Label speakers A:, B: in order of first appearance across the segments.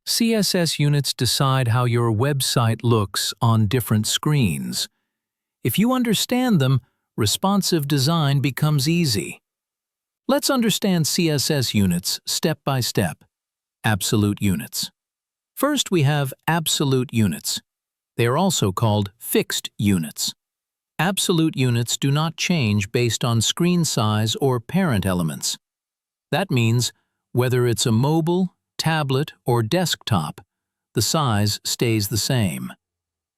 A: CSS units decide how your website looks on different screens. If you understand them, responsive design becomes easy. Let's understand CSS units step by step. Absolute units. First, we have absolute units. They are also called fixed units. Absolute units do not change based on screen size or parent elements. That means whether it's a mobile, tablet, or desktop, the size stays the same.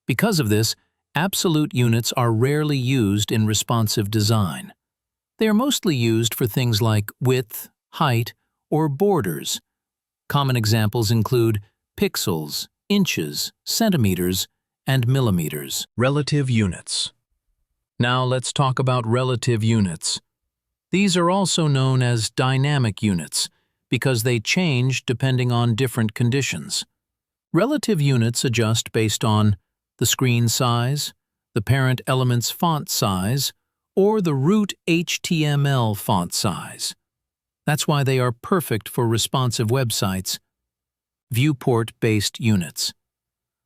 A: Because of this, absolute units are rarely used in responsive design. They are mostly used for things like width, height, or borders. Common examples include pixels, inches, centimeters, and millimeters. Relative units. Now let's talk about relative units. These are also known as dynamic units because they change depending on different conditions. Relative units adjust based on the screen size, the parent element's font size, or the root HTML font size. That's why they are perfect for responsive websites. Viewport-based units.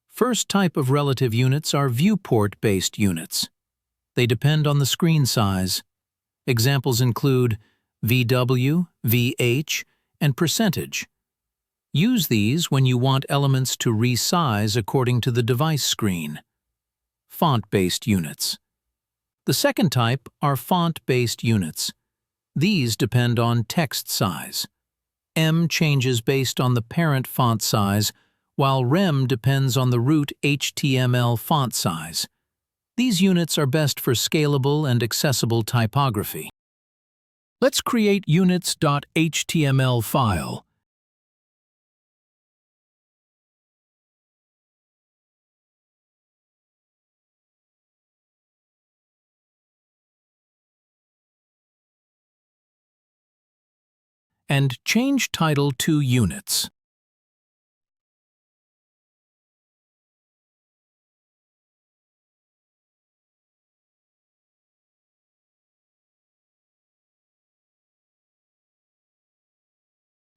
A: First type of relative units are viewport-based units. They depend on the screen size. Examples include VW, VH, and percentage. Use these when you want elements to resize according to the device screen. Font-based units. The second type are font-based units. These depend on text size. M changes based on the parent font size, while rem depends on the root HTML font size. These units are best for scalable and accessible typography. Let's create units.html file. And change title to Units.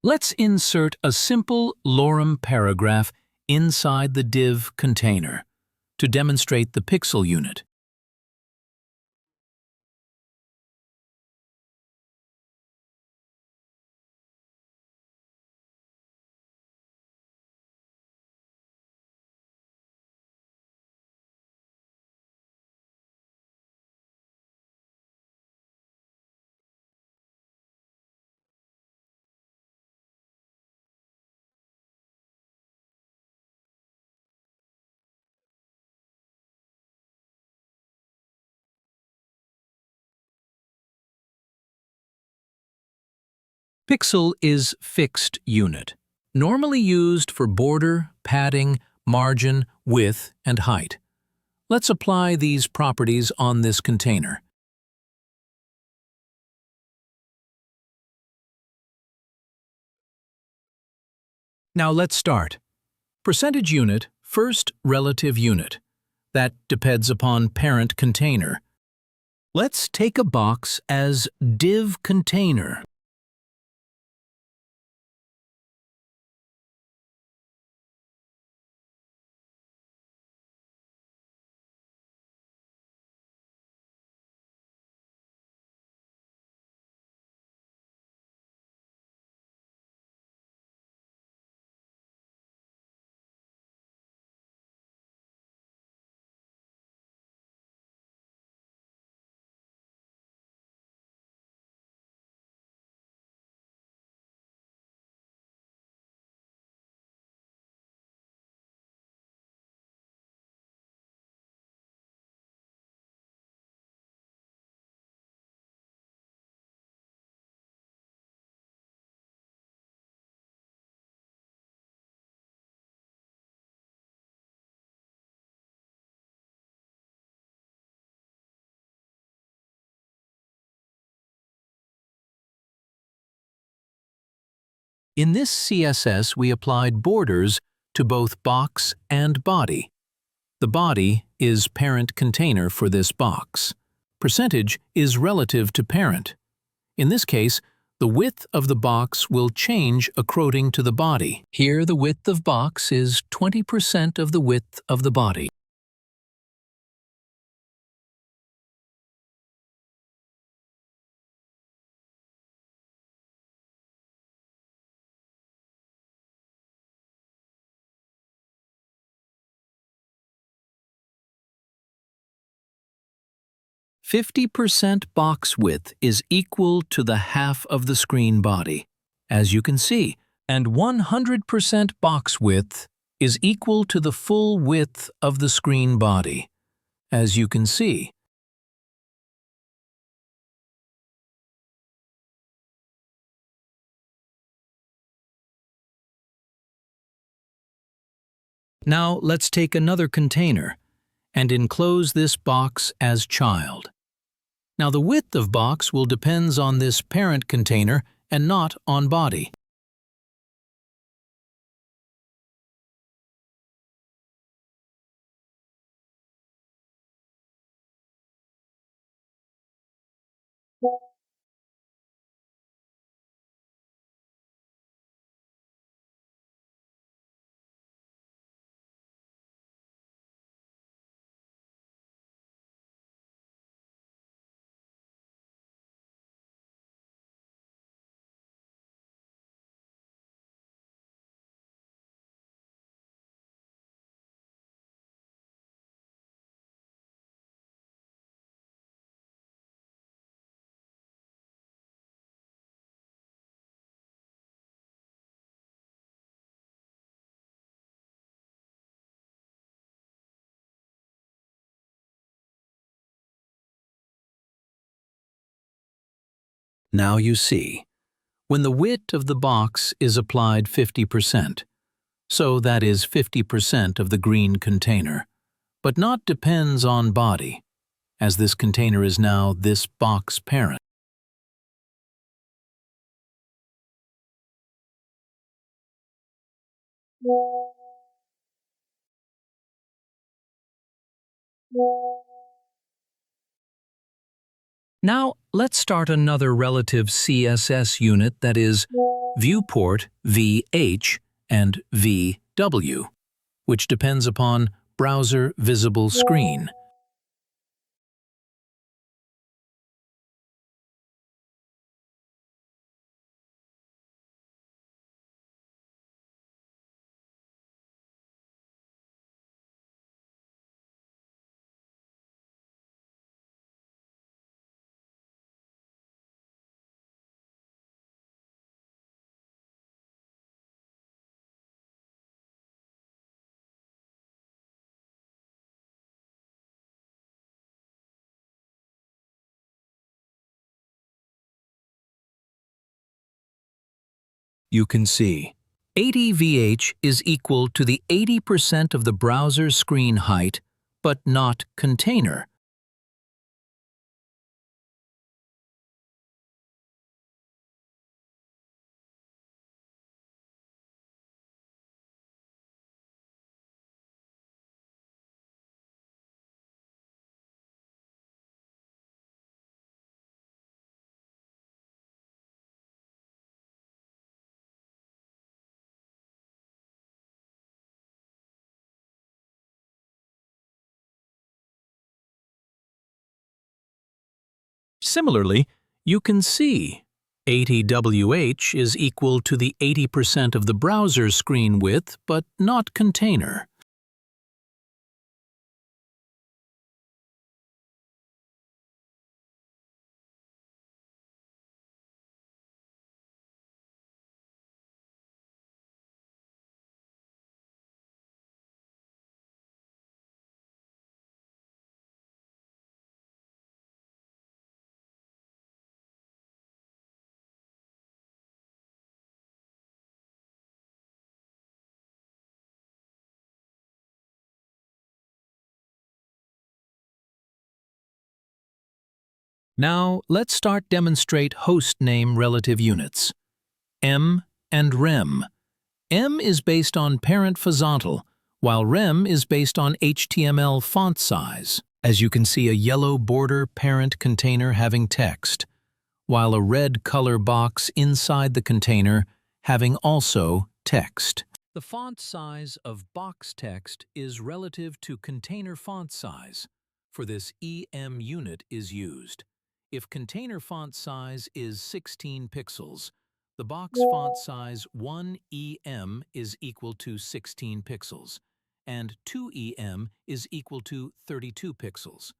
A: Let's insert a simple lorem paragraph inside the div container to demonstrate the pixel unit. Pixel is fixed unit, normally used for border, padding, margin, width, and height. Let's apply these properties on this container. Now let's start. Percentage unit, first relative unit. That depends upon parent container. Let's take a box as div container. In this CSS, we applied borders to both box and body. The body is parent container for this box. Percentage is relative to parent. In this case, the width of the box will change according to the body. Here the width of box is 20% of the width of the body. "50% box width is equal to the half of the screen body, as you can see, and 100% box width is equal to the full width of the screen body, as you can see." Now let's take another container and enclose this box as child. Now the width of box will depends on this parent container and not on body. Now you see, when the width of the box is applied 50%, so that is 50% of the green container, but not depends on body, as this container is now this box parent. Now let's start another relative CSS unit, that is viewport VH and VW, which depends upon browser visible screen. You can see 80 VH is equal to the 80% of the browser screen height, but not container. Similarly, you can see 80 WH is equal to the 80% of the browser screen width, but not container. Now let's start demonstrate host name relative units. M and rem. M is based on parent horizontal, while rem is based on HTML font size. As you can see, a yellow border parent container having text, while a red color box inside the container having also text. The font size of box text is relative to container font size. For this, EM unit is used. If container font size is 16 pixels, the box font size 1 EM is equal to 16 pixels, and 2 EM is equal to 32 pixels.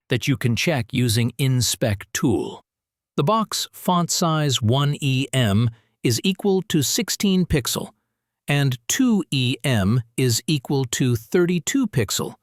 A: That you can check using Inspect tool. The box font size 1 EM is equal to 16 pixel, and 2 EM is equal to 32 pixel.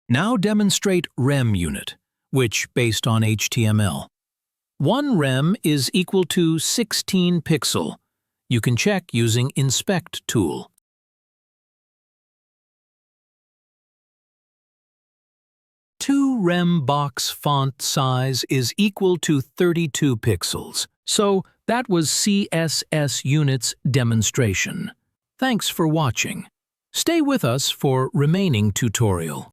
A: Now demonstrate rem unit, which, based on HTML. 1 rem is equal to 16 pixel. You can check using Inspect tool. 2 rem box font size is equal to 32 pixels. So that was CSS Units demonstration. Thanks for watching. Stay with us for remaining tutorial.